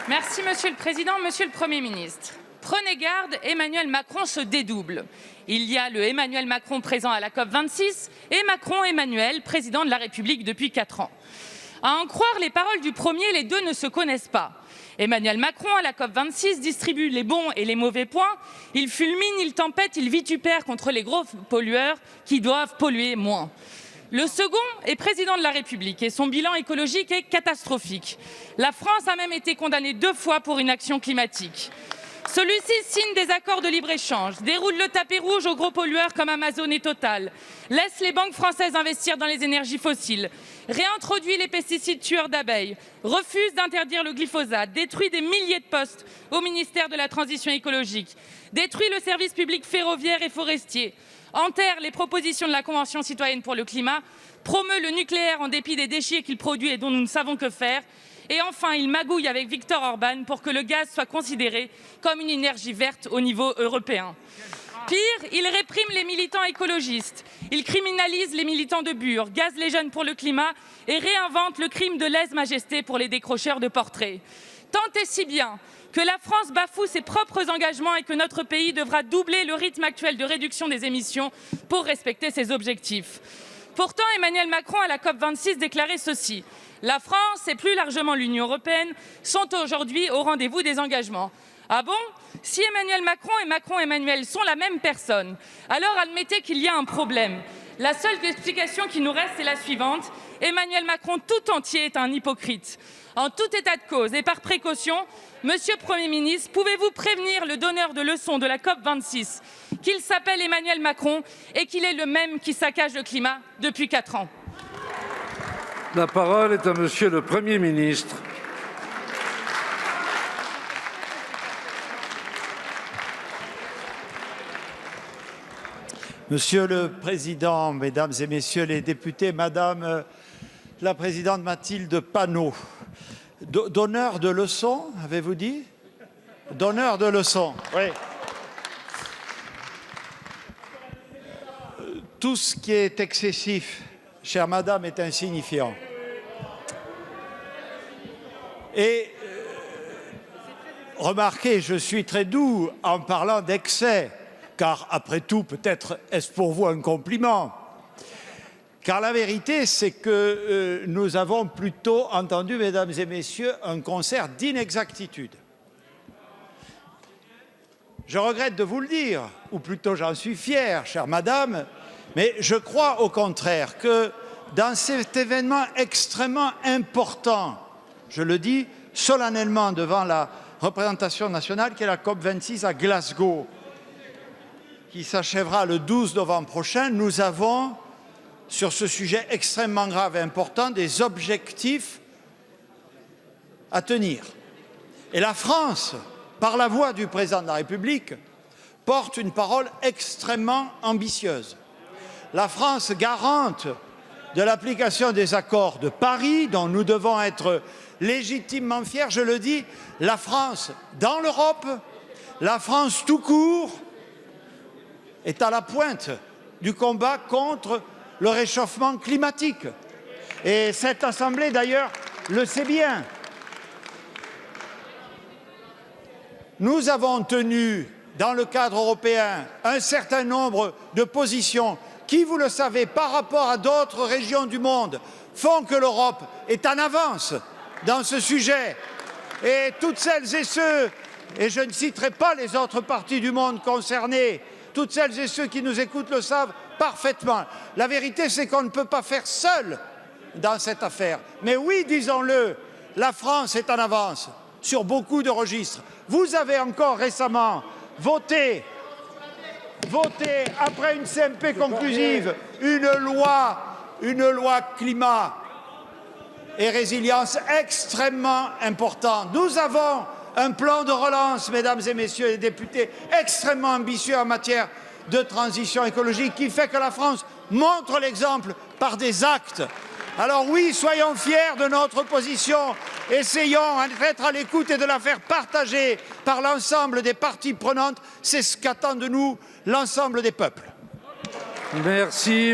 Merci, Monsieur le Président. Monsieur le Premier ministre, prenez garde, Emmanuel Macron se dédouble. Il y a le Emmanuel Macron présent à la COP26 et Macron-Emmanuel, président de la République depuis 4 ans. À en croire les paroles du premier, les deux ne se connaissent pas. Emmanuel Macron, à la COP26, distribue les bons et les mauvais points. Il fulmine, il tempête, il vitupère contre les gros pollueurs qui doivent polluer moins. Le second est président de la République et son bilan écologique est catastrophique. La France a même été condamnée 2 fois pour inaction climatique. Celui-ci signe des accords de libre-échange, déroule le tapis rouge aux gros pollueurs comme Amazon et Total, laisse les banques françaises investir dans les énergies fossiles, réintroduit les pesticides tueurs d'abeilles, refuse d'interdire le glyphosate, détruit des milliers de postes au ministère de la Transition écologique, détruit le service public ferroviaire et forestier, enterre les propositions de la Convention citoyenne pour le climat, promeut le nucléaire en dépit des déchets qu'il produit et dont nous ne savons que faire. Et enfin, il magouille avec Viktor Orban pour que le gaz soit considéré comme une énergie verte au niveau européen. Pire, il réprime les militants écologistes, il criminalise les militants de Bure, gaze les jeunes pour le climat et réinvente le crime de lèse-majesté pour les décrocheurs de portraits. Tant et si bien que la France bafoue ses propres engagements et que notre pays devra doubler le rythme actuel de réduction des émissions pour respecter ses objectifs. Pourtant, Emmanuel Macron, à la COP26, déclarait ceci: la France et plus largement l'Union européenne sont aujourd'hui au rendez-vous des engagements. Ah bon? Si Emmanuel Macron et Macron-Emmanuel sont la même personne, alors admettez qu'il y a un problème. La seule explication qui nous reste est la suivante: Emmanuel Macron tout entier est un hypocrite. En tout état de cause et par précaution, Monsieur le Premier ministre, pouvez-vous prévenir le donneur de leçons de la COP26 qu'il s'appelle Emmanuel Macron et qu'il est le même qui saccage le climat depuis 4 ans? La parole est à Monsieur le Premier ministre. Monsieur le Président, Mesdames et Messieurs les députés, Madame la Présidente Mathilde Panot, donneur de leçons, avez-vous dit? Donneur de leçons, oui. Tout ce qui est excessif, chère Madame, est insignifiant. Et remarquez, je suis très doux en parlant d'excès, car après tout, peut-être est-ce pour vous un compliment. Car la vérité, c'est que nous avons plutôt entendu, mesdames et messieurs, un concert d'inexactitudes. Je regrette de vous le dire, ou plutôt j'en suis fier, chère madame, mais je crois au contraire que dans cet événement extrêmement important, je le dis solennellement devant la représentation nationale, qui est la COP26 à Glasgow, qui s'achèvera le 12 novembre prochain, nous avons, sur ce sujet extrêmement grave et important, des objectifs à tenir. Et la France, par la voix du président de la République, porte une parole extrêmement ambitieuse. La France, garante de l'application des accords de Paris, dont nous devons être légitimement fiers, je le dis, la France dans l'Europe, la France tout court, est à la pointe du combat contre le réchauffement climatique. Et cette Assemblée, d'ailleurs, le sait bien. Nous avons tenu, dans le cadre européen, un certain nombre de positions qui, vous le savez, par rapport à d'autres régions du monde, font que l'Europe est en avance dans ce sujet. Et toutes celles et ceux, et je ne citerai pas les autres parties du monde concernées, toutes celles et ceux qui nous écoutent le savent parfaitement. La vérité, c'est qu'on ne peut pas faire seul dans cette affaire. Mais oui, disons-le, la France est en avance sur beaucoup de registres. Vous avez encore récemment voté, après une CMP conclusive, une loi climat et résilience extrêmement importante. Nous avons un plan de relance, mesdames et messieurs les députés, extrêmement ambitieux en matière de transition écologique, qui fait que la France montre l'exemple par des actes. Alors oui, soyons fiers de notre position, essayons d'être à l'écoute et de la faire partager par l'ensemble des parties prenantes. C'est ce qu'attend de nous l'ensemble des peuples. Merci.